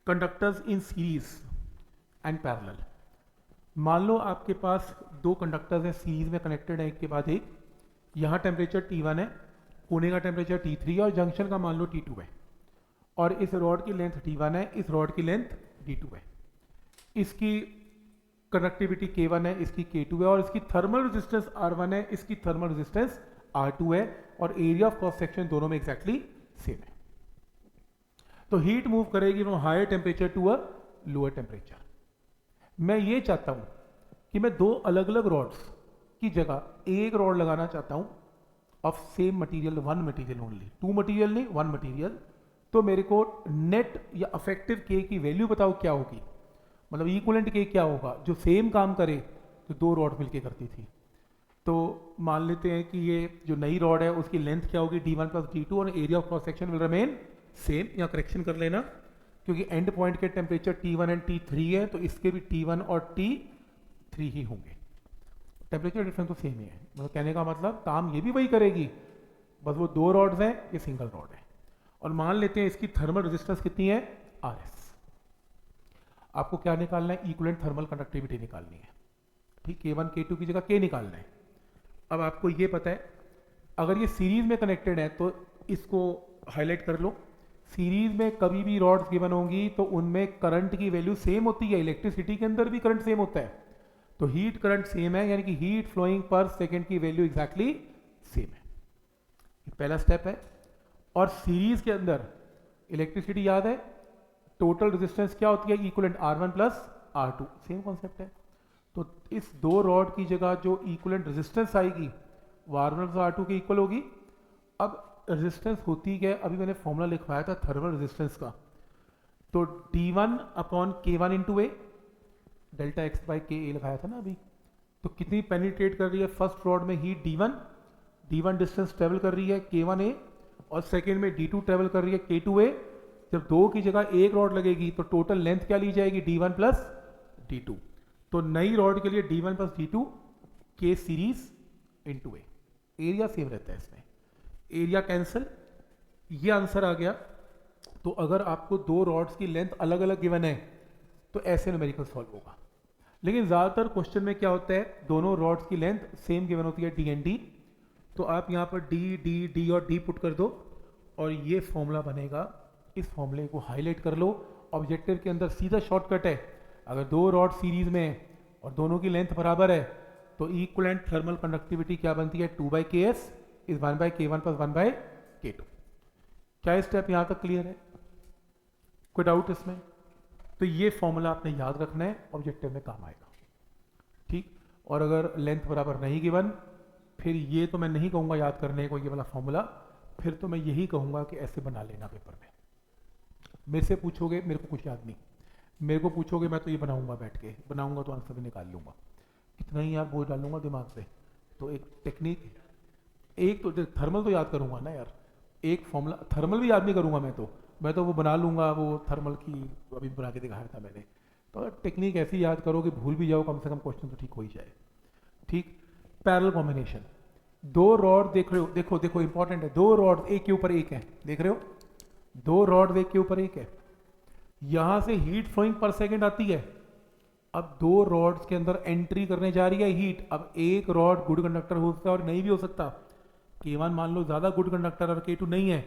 Conductors in series and parallel. मान लो आपके पास दो कंडक्टर्स हैं, सीरीज में कनेक्टेड है एक के बाद एक। यहाँ टेम्परेचर T1 है, कोने का टेम्परेचर T3 है और जंक्शन का मान लो T2 है। और इस रॉड की लेंथ T1 है, इस रॉड की लेंथ D2 है। इसकी कंडक्टिविटी K1 है, इसकी K2 है और इसकी थर्मल रेजिस्टेंस R1 है, इसकी थर्मल रेजिस्टेंस R2 है और एरिया ऑफ क्रॉस सेक्शन दोनों में एग्जैक्टली सेम है। तो हीट मूव करेगी from higher temperature to a lower temperature. मैं ये चाहता हूं कि मैं दो अलग अलग रॉड्स की जगह एक रॉड लगाना चाहता हूं of same material, one material only, two material नहीं, वन मटेरियल। तो मेरे को नेट या अफेक्टिव के की वैल्यू बताओ क्या होगी, मतलब इक्विवेलेंट के क्या होगा जो सेम काम करे जो दो रॉड मिलके करती थी। तो मान लेते हैं कि ये जो नई रॉड है उसकी लेंथ क्या होगी D1 प्लस D2 और area of cross section will remain same. या करेक्शन कर लेना क्योंकि एंड पॉइंट के टेम्परेचर T1 एंड T3 है तो इसके भी T1 और T3 ही होंगे। टेम्परेचर डिफरेंस तो सेम ही है, मतलब कहने का मतलब काम ये भी वही करेगी, बस वो दो रॉड्स हैं, ये सिंगल रॉड है। और मान लेते हैं इसकी थर्मल रेजिस्टेंस कितनी है, RS। आपको क्या निकालना है, इक्विवेलेंट थर्मल कंडक्टिविटी निकालनी है। ठीक, K1 K2 की जगह K निकालना है। अब आपको ये पता है अगर ये सीरीज में कनेक्टेड है तो इसको हाईलाइट कर लो। सीरीज में कभी भी रॉड्स गिवन होंगी तो उनमें करंट की वैल्यू सेम होती है, इलेक्ट्रिसिटी के अंदर भी करंट सेम होता है। तो हीट करंट सेम है, यानी कि हीट फ्लोइंग पर सेकेंड की वैल्यू एग्जैक्टली सेम है। ये पहला स्टेप है। और सीरीज के अंदर इलेक्ट्रिसिटी याद है, टोटल रेजिस्टेंस क्या होती है, equivalent R1 plus R2, same concept है। तो इस दो रॉड की जगह जो इक्विवेलेंट रेजिस्टेंस आएगी वो R1 प्लस R2 के इक्वल होगी। अब रेजिस्टेंस होती है, अभी मैंने फॉर्मूला लिखवाया था थर्मल रेजिस्टेंस का, तो D1 upon K1 into A, delta x by के ए लिखाया था ना अभी। तो कितनी पेनिट्रेट कर रही है फर्स्ट रॉड में हीट D1 डिस्टेंस ट्रेवल कर रही है K1A और सेकेंड में D2 ट्रेवल कर रही है K2A। जब दो की जगह एक रॉड लगेगी तो टोटल लेंथ क्या ली जाएगी, D1 प्लस D2। तो नई रॉड के लिए D1 plus D2 K series into A. Area same रहता है इसमें, एरिया कैंसिल, ये आंसर आ गया। तो अगर आपको दो रॉड्स की लेंथ अलग अलग गिवन है तो ऐसे न्यूमेरिकल सॉल्व होगा। लेकिन ज़्यादातर क्वेश्चन में क्या होता है, दोनों रॉड्स की लेंथ सेम गिवन होती है D एंड D। तो आप यहाँ पर D और D पुट कर दो और ये फॉर्मूला बनेगा। इस फॉर्मूले को हाईलाइट कर लो। ऑब्जेक्टिव के अंदर सीधा शॉर्टकट है, अगर दो रॉड सीरीज में है और दोनों की लेंथ बराबर है तो इक्विवेलेंट थर्मल कंडक्टिविटी क्या बनती है, 2/Ks is 1/K1 plus 1/K2। क्या स्टेप यहां तक क्लियर है, कोई डाउट इसमें? तो ये फॉर्मूला आपने याद रखना है, ऑब्जेक्टिव में काम आएगा। ठीक, और अगर लेंथ बराबर नहीं गिवन, फिर ये तो मैं नहीं कहूँगा याद करने को ये वाला फॉर्मूला, फिर तो मैं यही कहूँगा कि ऐसे बना लेना पेपर में। मेरे से पूछोगे, मेरे को कुछ याद नहीं, मेरे को पूछोगे मैं तो ये बनाऊंगा, बैठ के बनाऊंगा तो आंसर भी निकाल लूंगा, इतना ही यार बोझ डालूंगा दिमाग पे। तो एक टेक्निक, एक तो थर्मल तो याद करूंगा ना यार, एक फॉर्मूला थर्मल भी याद नहीं करूंगा मैं तो वो बना लूंगा, वो थर्मल की अभी बना के दिखाया था मैंने। तो टेक्निक ऐसी याद करो कि भूल भी जाओ, कम से कम क्वेश्चन तो ठीक हो ही जाए। ठीक, पैरेलल कॉम्बिनेशन, दो रॉड देख रहे हो, देखो देखो इंपॉर्टेंट है, दो रॉड एक के ऊपर एक है, देख रहे हो, दो रॉड एक के ऊपर एक है। यहां से हीट फ्लोइंग पर सेकेंड आती है। अब दो रॉड्स के अंदर एंट्री करने जा रही है हीट। अब एक रॉड गुड कंडक्टर हो सकता है और नहीं भी हो सकता। K1 मान लो ज्यादा गुड कंडक्टर और K2 नहीं है,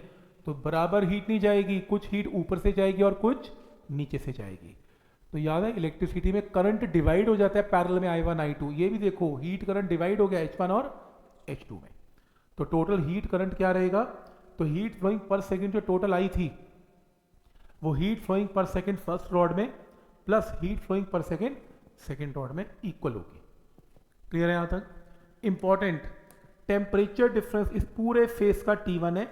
तो बराबर हीट नहीं जाएगी, कुछ हीट ऊपर से जाएगी और कुछ नीचे से जाएगी। तो याद है इलेक्ट्रिसिटी में करंट डिवाइड हो जाता है पैरेलल में I1 I2। ये भी देखो हीट करंट डिवाइड हो गया H1 और H2 में। तो टोटल हीट करंट क्या रहेगा, तो हीट फ्लोइंग पर सेकेंड जो टोटल आई थी वो heat flowing per second first rod में plus heat flowing per second second rod में इक्वल होगी। क्लियर है यहां तक? इंपॉर्टेंट, टेम्परेचर डिफरेंस इस पूरे फेस का T1 है,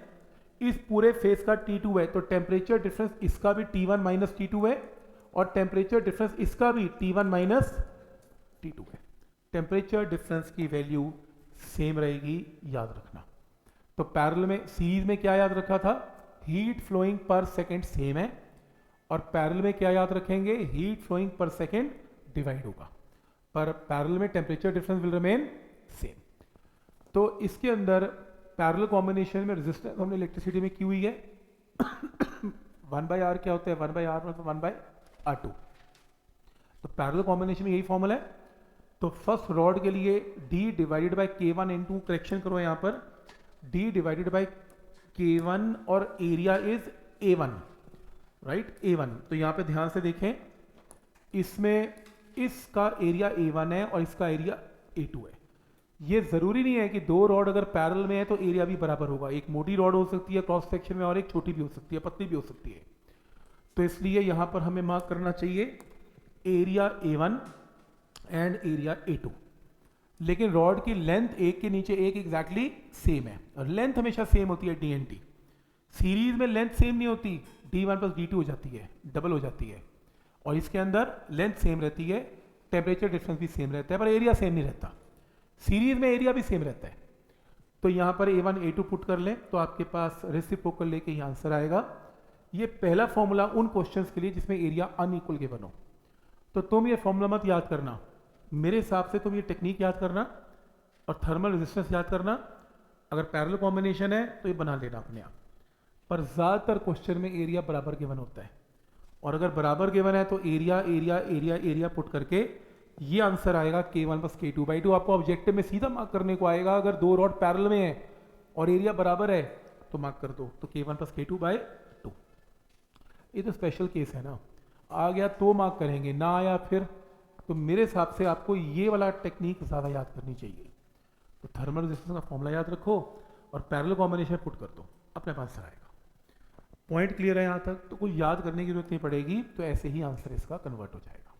इस पूरे फेस का T2 है, तो टेम्परेचर डिफरेंस इसका भी T1 माइनस T2 है और टेम्परेचर डिफरेंस इसका भी T1 माइनस T2 है। टेम्परेचर डिफरेंस की वैल्यू सेम रहेगी, याद रखना। तो पैरेलल में, सीरीज में क्या याद रखा था, heat flowing per second same है, और पैरेलल में क्या याद रखेंगे, heat flowing per second divide होगा, पर पैरेलल में temperature difference will remain same. तो इसके अंदर पैरेलल कॉम्बिनेशन में रेजिस्टेंस हमने इलेक्ट्रिसिटी में की हुई है वन बाई आर क्या होता है, वन बाई आर मतलब वन बाई आर टू। तो पैरेलल कॉम्बिनेशन में यही फॉर्मूला है। तो फर्स्ट रॉड के लिए d डिवाइडेड बाई के वन इंटू, करेक्शन करो यहाँ पर, d डिवाइडेड बाई के वन और area is a one, right, A one. तो यहाँ पे ध्यान से देखें, इसमें इसका एरिया ए वन है और इसका एरिया ए टू है। ये जरूरी नहीं है कि दो रॉड अगर पैरेलल में है तो एरिया भी बराबर होगा। एक मोटी रॉड हो सकती है क्रॉस सेक्शन में और एक छोटी भी हो सकती है, पतली भी हो सकती है। तो इसलिए यहां पर हमें मार्क करना चाहिए area A one and area A two. लेकिन रॉड की लेंथ एक के नीचे एक एग्जैक्टली सेम है, और लेंथ हमेशा सेम होती है डी एन टी। सीरीज में लेंथ सेम नहीं होती, d1 प्लस d2 हो जाती है, डबल हो जाती है। और इसके अंदर लेंथ सेम रहती है, टेम्परेचर डिफरेंस भी सेम रहता है, पर एरिया सेम नहीं रहता। सीरीज में एरिया भी सेम रहता है। तो यहाँ पर a1 a2 पुट कर लें तो आपके पास रेसिप्रोकल लेके ये आंसर आएगा। ये पहला फॉर्मूला उन क्वेश्चंस के लिए जिसमें एरिया अनइक्वल गिवन हो। तो तुम ये फॉर्मूला मत याद करना, मेरे हिसाब से तुम ये टेक्निक याद करना और थर्मल रेजिस्टेंस याद करना। अगर पैरेलल कॉम्बिनेशन है तो ये बना लेना अपने आप। पर ज़्यादातर क्वेश्चन में एरिया बराबर गिवन होता है, और अगर बराबर गिवन है तो area area area area put करके ये आंसर आएगा k1 प्लस k2/2। आपको ऑब्जेक्टिव में सीधा मार्क करने को आएगा। अगर दो रॉड पैरेलल में है और एरिया बराबर है तो मार्क कर दो, तो k1 प्लस k2/2। ये तो स्पेशल केस है ना, आ गया तो मार्क करेंगे, ना आया फिर। तो मेरे हिसाब से आपको ये वाला टेक्निक ज़्यादा याद करनी चाहिए। तो थर्मल रेजिस्टेंस का फॉर्मूला याद रखो और पैरेलल कॉम्बिनेशन पुट कर दो, अपने पास आंसर आएगा। पॉइंट क्लियर है यहाँ तक? तो कोई याद करने की जरूरत नहीं पड़ेगी, तो ऐसे ही आंसर इसका कन्वर्ट हो जाएगा।